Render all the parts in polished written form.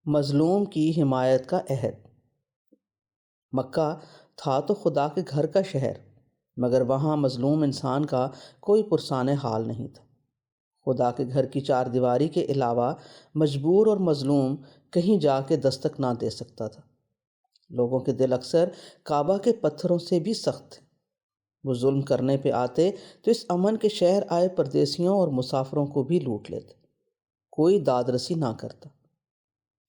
مظلوم کی حمایت کا عہد۔ مکہ تھا تو خدا کے گھر کا شہر، مگر وہاں مظلوم انسان کا کوئی پرسان حال نہیں تھا۔ خدا کے گھر کی چار دیواری کے علاوہ مجبور اور مظلوم کہیں جا کے دستک نہ دے سکتا تھا۔ لوگوں کے دل اکثر کعبہ کے پتھروں سے بھی سخت تھے۔ وہ ظلم کرنے پہ آتے تو اس امن کے شہر آئے پردیسیوں اور مسافروں کو بھی لوٹ لیتے، کوئی داد رسی نہ کرتا۔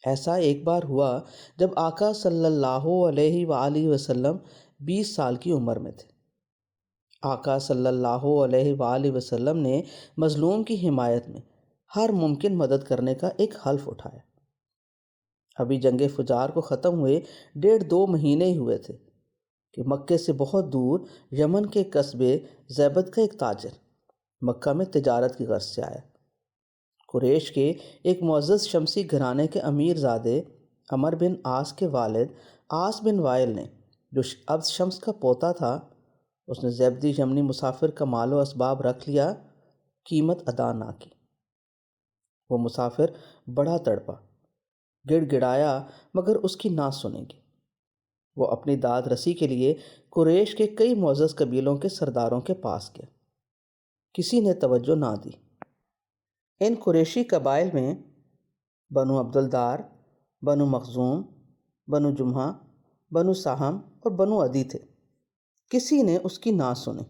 ایسا ایک بار ہوا جب آقا صلی اللہ علیہ وآلہ وسلم 20 سال کی عمر میں تھے۔ آقا صلی اللہ علیہ وآلہ وسلم نے مظلوم کی حمایت میں ہر ممکن مدد کرنے کا ایک حلف اٹھایا۔ ابھی جنگ فجار کو ختم ہوئے 1.5-2 مہینے ہی ہوئے تھے کہ مکے سے بہت دور یمن کے قصبے زیبد کا ایک تاجر مکہ میں تجارت کی غرض سے آیا۔ قریش کے ایک معزز شمسی گھرانے کے امیر زادے عمر بن عاص کے والد عاص بن وائل نے، جو عبد شمس کا پوتا تھا، اس نے زیبدی یمنی مسافر کا مال و اسباب رکھ لیا، قیمت ادا نہ کی۔ وہ مسافر بڑا تڑپا، گڑ گڑایا، مگر اس کی نہ سنیں گے۔ وہ اپنی داد رسی کے لیے قریش کے کئی معزز قبیلوں کے سرداروں کے پاس گیا، کسی نے توجہ نہ دی۔ ان قریشی قبائل میں بنو عبدالدار، بنو مخزوم، بنو جمحہ، بنو سہم اور بنو عدی تھے۔ کسی نے اس کی نہ سنی،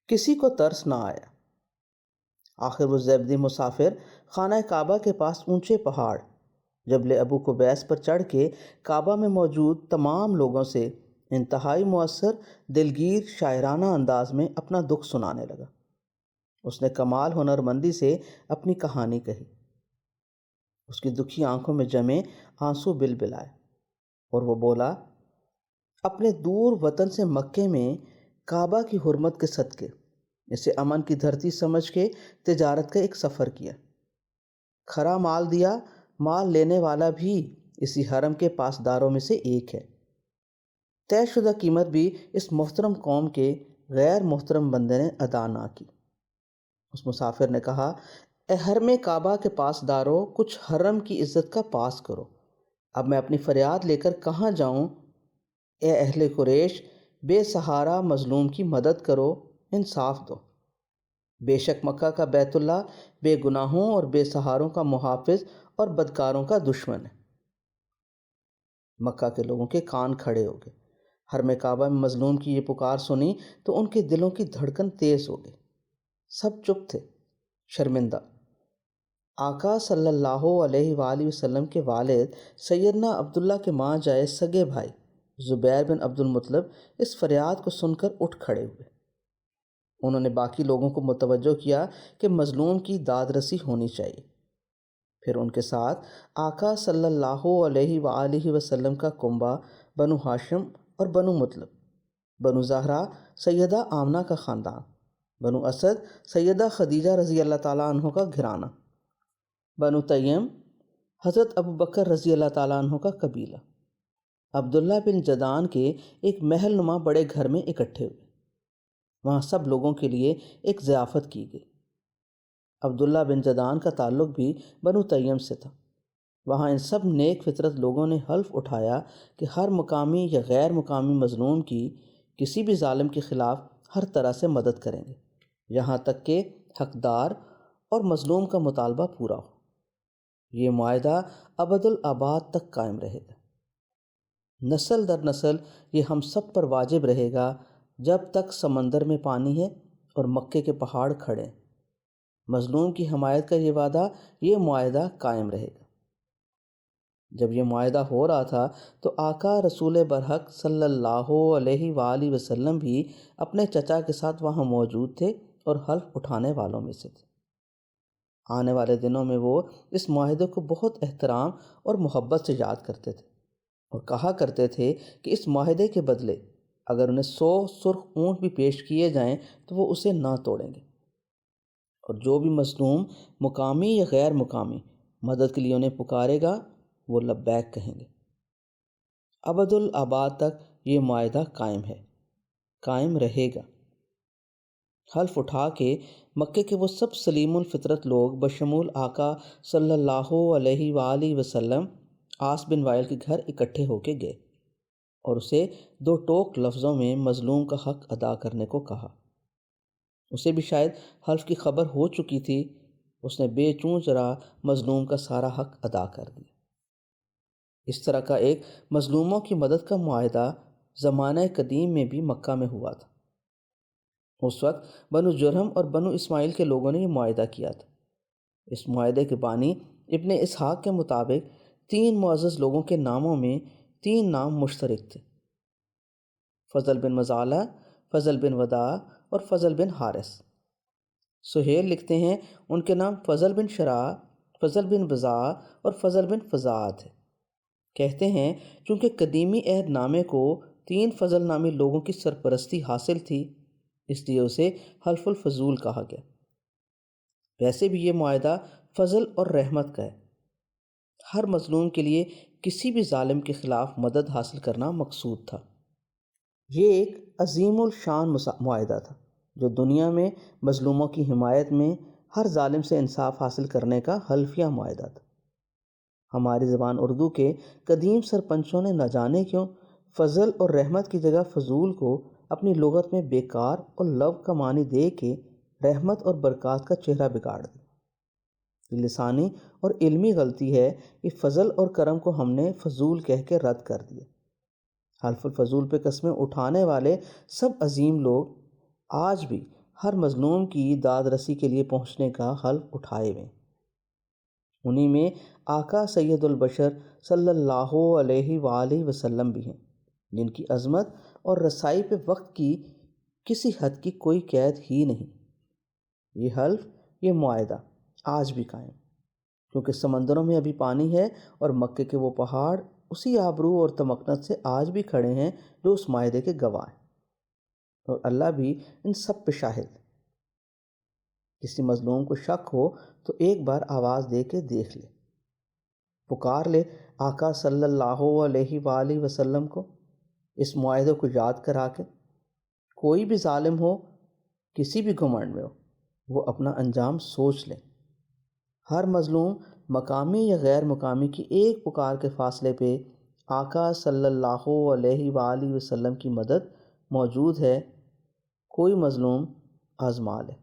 کسی کو ترس نہ آیا۔ آخر وہ زیبدی مسافر خانہ کعبہ کے پاس اونچے پہاڑ جبل ابو قبیس پر چڑھ کے کعبہ میں موجود تمام لوگوں سے انتہائی مؤثر، دلگیر، شاعرانہ انداز میں اپنا دکھ سنانے لگا۔ اس نے کمال ہنرمندی سے اپنی کہانی کہی۔ اس کی دکھی آنکھوں میں جمے آنسو بلبلائے اور وہ بولا، اپنے دور وطن سے مکے میں کعبہ کی حرمت کے صدقے اسے امن کی دھرتی سمجھ کے تجارت کا ایک سفر کیا۔ کھرا مال دیا، مال لینے والا بھی اسی حرم کے پاسداروں میں سے ایک ہے۔ طے شدہ قیمت بھی اس محترم قوم کے غیر محترم بندے نے ادا نہ کی۔ اس مسافر نے کہا، اے حرم کعبہ کے پاسداروں، کچھ حرم کی عزت کا پاس کرو۔ اب میں اپنی فریاد لے کر کہاں جاؤں؟ اے اہل قریش، بے سہارا مظلوم کی مدد کرو، انصاف دو۔ بے شک مکہ کا بیت اللہ بے گناہوں اور بے سہاروں کا محافظ اور بدکاروں کا دشمن ہے۔ مکہ کے لوگوں کے کان کھڑے ہو گئے۔ حرم کعبہ میں مظلوم کی یہ پکار سنی تو ان کے دلوں کی دھڑکن تیز ہو گئی۔ سب چپ تھے، شرمندہ۔ آقا صلی اللہ علیہ وآلہ وسلم کے والد سیدنا عبداللہ کے ماں جائے سگے بھائی زبیر بن عبد المطلب اس فریاد کو سن کر اٹھ کھڑے ہوئے۔ انہوں نے باقی لوگوں کو متوجہ کیا کہ مظلوم کی داد رسی ہونی چاہیے۔ پھر ان کے ساتھ آقا صلی اللہ علیہ وآلہ وسلم کا کنبہ بنو ہاشم اور بنو مطلب، بنو زہرہ سیدہ آمنہ کا خاندان، بنو اسد سیدہ خدیجہ رضی اللہ تعالیٰ عنہ کا گھرانہ، بنو تیم حضرت ابو بکر رضی اللہ تعالیٰ عنہ کا قبیلہ، عبداللہ بن جدان کے ایک محل نما بڑے گھر میں اکٹھے ہوئے۔ وہاں سب لوگوں کے لیے ایک ضیافت کی گئی۔ عبداللہ بن جدان کا تعلق بھی بنو تیم سے تھا۔ وہاں ان سب نیک فطرت لوگوں نے حلف اٹھایا کہ ہر مقامی یا غیر مقامی مظلوم کی کسی بھی ظالم کے خلاف ہر طرح سے مدد کریں گے، یہاں تک کہ حقدار اور مظلوم کا مطالبہ پورا ہو۔ یہ معاہدہ ابد الآباد تک قائم رہے گا، نسل در نسل یہ ہم سب پر واجب رہے گا جب تک سمندر میں پانی ہے اور مکے کے پہاڑ کھڑے ہیں۔ مظلوم کی حمایت کا یہ وعدہ، یہ معاہدہ قائم رہے گا۔ جب یہ معاہدہ ہو رہا تھا تو آقا رسول برحق صلی اللہ علیہ وآلہ وسلم بھی اپنے چچا کے ساتھ وہاں موجود تھے اور حلف اٹھانے والوں میں سے تھے۔ آنے والے دنوں میں وہ اس معاہدے کو بہت احترام اور محبت سے یاد کرتے تھے اور کہا کرتے تھے کہ اس معاہدے کے بدلے اگر انہیں 100 سرخ اونٹ بھی پیش کیے جائیں تو وہ اسے نہ توڑیں گے، اور جو بھی مظلوم مقامی یا غیر مقامی مدد کے لیے انہیں پکارے گا وہ لبیک کہیں گے۔ ابد الآباد تک یہ معاہدہ قائم ہے، قائم رہے گا۔ حلف اٹھا کے مکے کے وہ سب سلیم الفطرت لوگ بشمول آقا صلی اللہ علیہ وآلہ وسلم عاص بن وائل کے گھر اکٹھے ہو کے گئے اور اسے 2 ٹوک لفظوں میں مظلوم کا حق ادا کرنے کو کہا۔ اسے بھی شاید حلف کی خبر ہو چکی تھی، اس نے بے چوں چرا مظلوم کا سارا حق ادا کر دیا۔ اس طرح کا ایک مظلوموں کی مدد کا معاہدہ زمانہ قدیم میں بھی مکہ میں ہوا تھا۔ اس وقت بنو جرہم اور بنو اسماعیل کے لوگوں نے یہ معاہدہ کیا تھا۔ اس معاہدے کے بانی ابن اسحاق کے مطابق 3 معزز لوگوں کے ناموں میں 3 نام مشترک تھے: فضل بن مزالہ، فضل بن وداع اور فضل بن حارث۔ سہیل لکھتے ہیں ان کے نام فضل بن شراح، فضل بن بزاع اور فضل بن فزاع تھے۔ کہتے ہیں چونکہ قدیمی عہد نامے کو 3 فضل نامی لوگوں کی سرپرستی حاصل تھی، اس لیے اسے حلف الفضول کہا گیا۔ ویسے بھی یہ معاہدہ فضل اور رحمت کا ہے۔ ہر مظلوم کے لیے کسی بھی ظالم کے خلاف مدد حاصل کرنا مقصود تھا۔ یہ ایک عظیم الشان معاہدہ تھا جو دنیا میں مظلوموں کی حمایت میں ہر ظالم سے انصاف حاصل کرنے کا حلفیہ معاہدہ تھا۔ ہماری زبان اردو کے قدیم سرپنچوں نے نہ جانے کیوں فضل اور رحمت کی جگہ فضول کو اپنی لغت میں بیکار اور لو کا معنی دے کے رحمت اور برکات کا چہرہ بگاڑ دیا۔ یہ لسانی اور علمی غلطی ہے کہ فضل اور کرم کو ہم نے فضول کہہ کے رد کر دیا۔ حلف الفضول پہ قسمیں اٹھانے والے سب عظیم لوگ آج بھی ہر مظلوم کی داد رسی کے لیے پہنچنے کا حلف اٹھائے ہوئے ہیں۔ انہی میں آقا سید البشر صلی اللہ علیہ وآلہ وسلم بھی ہیں، جن کی عظمت اور رسائی پہ وقت کی کسی حد کی کوئی قید ہی نہیں۔ یہ حلف، یہ معاہدہ آج بھی قائم، کیونکہ سمندروں میں ابھی پانی ہے اور مکے کے وہ پہاڑ اسی آبرو اور تمکنت سے آج بھی کھڑے ہیں جو اس معاہدے کے گواہ ہیں، اور اللہ بھی ان سب پہ شاہد۔ کسی مظلوم کو شک ہو تو ایک بار آواز دے کے دیکھ لے، پکار لے آقا صلی اللہ علیہ وآلہ وسلم کو، اس معاہدے کو یاد کرا کے۔ کوئی بھی ظالم ہو، کسی بھی گھمنڈ میں ہو، وہ اپنا انجام سوچ لے۔ ہر مظلوم مقامی یا غیر مقامی کی ایک پکار کے فاصلے پہ آقا صلی اللہ علیہ وآلہ وسلم کی مدد موجود ہے۔ کوئی مظلوم آزما لے۔